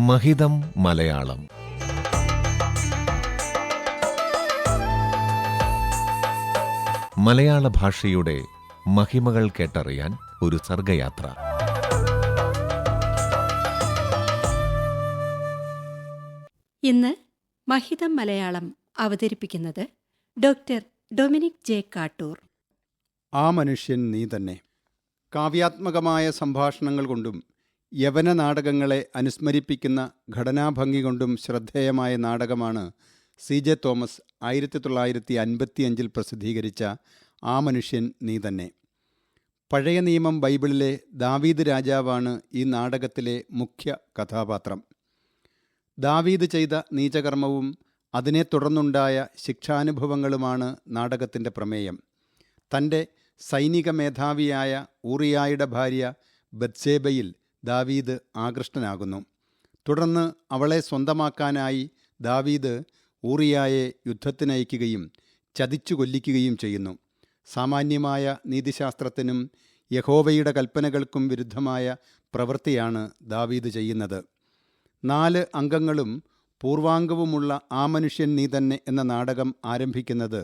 മഹിതം മലയാളം. മലയാള ഭാഷയുടെ മഹിമകൾ കേട്ടറിയാൻ ഒരു സർഗയാത്ര. ഇന്ന് മഹിതം മലയാളം അവതരിപ്പിക്കുന്നത് ഡോക്ടർ ഡൊമിനിക് ജെ കാട്ടൂർ. ആ മനുഷ്യൻ നീ തന്നെ. കാവ്യാത്മകമായ സംഭാഷണങ്ങൾ കൊണ്ടും യവന നാടകങ്ങളെ അനുസ്മരിപ്പിക്കുന്ന ഘടനാഭംഗി കൊണ്ടും ശ്രദ്ധേയമായ നാടകമാണ് CJ തോമസ് 1955 പ്രസിദ്ധീകരിച്ച ആ മനുഷ്യൻ നീ തന്നെ. പഴയ നിയമം ബൈബിളിലെ ദാവീദ് രാജാവാണ് ഈ നാടകത്തിലെ മുഖ്യ കഥാപാത്രം. ദാവീദ് ചെയ്ത നീചകർമ്മവും അതിനെ തുടർന്നുണ്ടായ ശിക്ഷാനുഭവങ്ങളുമാണ് നാടകത്തിൻ്റെ പ്രമേയം. തൻ്റെ സൈനിക മേധാവിയായ ഊറിയായുടെ ഭാര്യ ബത്ശേബയിൽ ദാവീദ് ആകൃഷ്ടനാകുന്നു. തുടർന്ന് അവളെ സ്വന്തമാക്കാനായി ദാവീദ് ഊറിയായെ യുദ്ധത്തിനയക്കുകയും ചതിച്ചു കൊല്ലിക്കുകയും ചെയ്യുന്നു. സാമാന്യമായ നീതിശാസ്ത്രത്തിനും യഹോവയുടെ കൽപ്പനകൾക്കും വിരുദ്ധമായ പ്രവൃത്തിയാണ് ദാവീദ് ചെയ്യുന്നത്. 4 അംഗങ്ങളും പൂർവാംഗവുമുള്ള ആ മനുഷ്യൻ നീ തന്നെ എന്ന നാടകം ആരംഭിക്കുന്നത്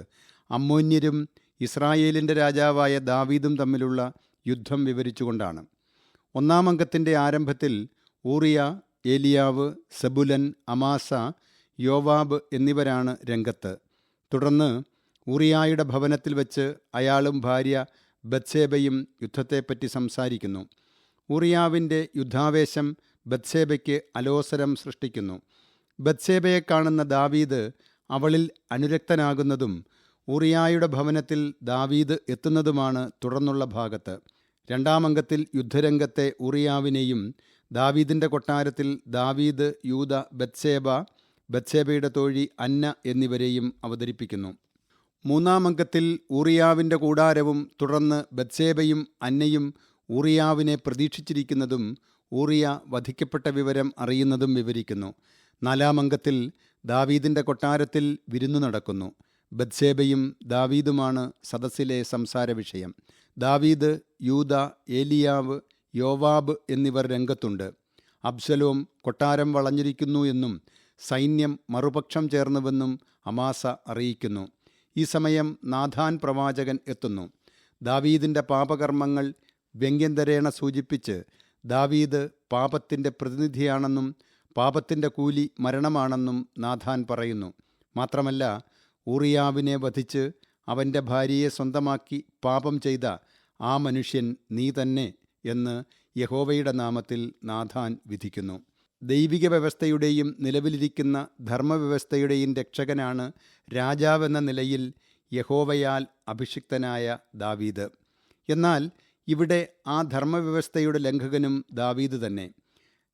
അമ്മോന്യരും ഇസ്രായേലിൻ്റെ രാജാവായ ദാവീദും തമ്മിലുള്ള യുദ്ധം വിവരിച്ചുകൊണ്ടാണ്. 1-ാം അംഗത്തിൻ്റെ ആരംഭത്തിൽ ഊറിയ, ഏലിയാവ്, സെബുലൻ, അമാസ, യോവാബ് എന്നിവരാണ് രംഗത്ത്. തുടർന്ന് ഊറിയായുടെ ഭവനത്തിൽ വെച്ച് അയാളും ഭാര്യ ബത്ശേബയും യുദ്ധത്തെപ്പറ്റി സംസാരിക്കുന്നു. ഊറിയാവിൻ്റെ യുദ്ധാവേശം ബത്ശേബയ്ക്ക് അലോസരം സൃഷ്ടിക്കുന്നു. ബത്ശേബയെ കാണുന്ന ദാവീദ് അവളിൽ അനുരക്തനാകുന്നതും ഊറിയായുടെ ഭവനത്തിൽ ദാവീദ് എത്തുന്നതുമാണ് തുടർന്നുള്ള ഭാഗത്ത്. 2-ാം അംഗത്തിൽ യുദ്ധരംഗത്തെ ഊറിയാവിനെയും ദാവീദിൻ്റെ കൊട്ടാരത്തിൽ ദാവീദ്, യൂദ, ബത്ശേബയുടെ തോഴി അന്ന എന്നിവരെയും അവതരിപ്പിക്കുന്നു. 3-ാം അംഗത്തിൽ ഊറിയാവിൻ്റെ കൂടാരവും തുടർന്ന് ബത്ശേബയും അന്നയും ഊറിയാവിനെ പ്രതീക്ഷിച്ചിരിക്കുന്നതും ഊറിയ വധിക്കപ്പെട്ട വിവരം അറിയുന്നതും വിവരിക്കുന്നു. 4-ാം അംഗത്തിൽ ദാവീദിൻ്റെ കൊട്ടാരത്തിൽ വിരുന്നു നടക്കുന്നു. ബത്ശേബയും ദാവീദുമാണ് സദസ്സിലെ സംസാര വിഷയം. ദാവീദ്, യൂദ, ഏലിയാവ്, യോവാബ് എന്നിവർ രംഗത്തുണ്ട്. അബ്ശലോം കൊട്ടാരം വളഞ്ഞിരിക്കുന്നു എന്നും സൈന്യം മറുപക്ഷം ചേർന്നുവെന്നും അമാസ അറിയിക്കുന്നു. ഈ സമയം നാഥാൻ പ്രവാചകൻ എത്തുന്നു. ദാവീദിൻ്റെ പാപകർമ്മങ്ങൾ വ്യംഗ്യന്തരേണ സൂചിപ്പിച്ച് ദാവീദ് പാപത്തിൻ്റെ പ്രതിനിധിയാണെന്നും പാപത്തിൻ്റെ കൂലി മരണമാണെന്നും നാഥാൻ പറയുന്നു. മാത്രമല്ല, ഊറിയാവിനെ വധിച്ച് അവൻ്റെ ഭാര്യയെ സ്വന്തമാക്കി പാപം ചെയ്ത ആ മനുഷ്യൻ നീ തന്നെ എന്ന് യഹോവയുടെ നാമത്തിൽ നാഥാൻ വിധിക്കുന്നു. ദൈവിക വ്യവസ്ഥയുടെയും നിലവിലിരിക്കുന്ന ധർമ്മവ്യവസ്ഥയുടെയും രക്ഷകനാണ് രാജാവെന്ന നിലയിൽ യഹോവയാൽ അഭിഷിക്തനായ ദാവീദ്. എന്നാൽ ഇവിടെ ആ ധർമ്മവ്യവസ്ഥയുടെ ലംഘകനും ദാവീദ് തന്നെ.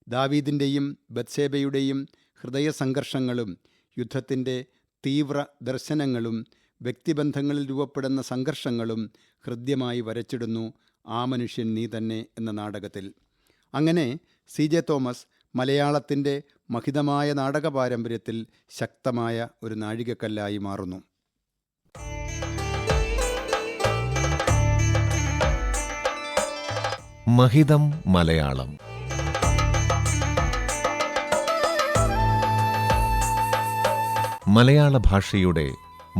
ദാവീദിൻ്റെയും ബത്ശേബയുടെയും ഹൃദയസംഘർഷങ്ങളും യുദ്ധത്തിൻ്റെ തീവ്ര ദർശനങ്ങളും വ്യക്തിബന്ധങ്ങളിൽ രൂപപ്പെടുന്ന സംഘർഷങ്ങളും ഹൃദ്യമായി വരച്ചിടുന്നു ആ മനുഷ്യൻ നീ തന്നെ എന്ന നാടകത്തിൽ. അങ്ങനെ CJ തോമസ് മലയാളത്തിൻ്റെ മഹിതമായ നാടക പാരമ്പര്യത്തിൽ ശക്തമായ ഒരു നാഴികക്കല്ലായി മാറുന്നു. മഹിതം മലയാളം. മലയാള ഭാഷയുടെ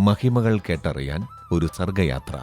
മഹിമകൾ കേട്ടറിയാൻ ഒരു സർഗയാത്ര.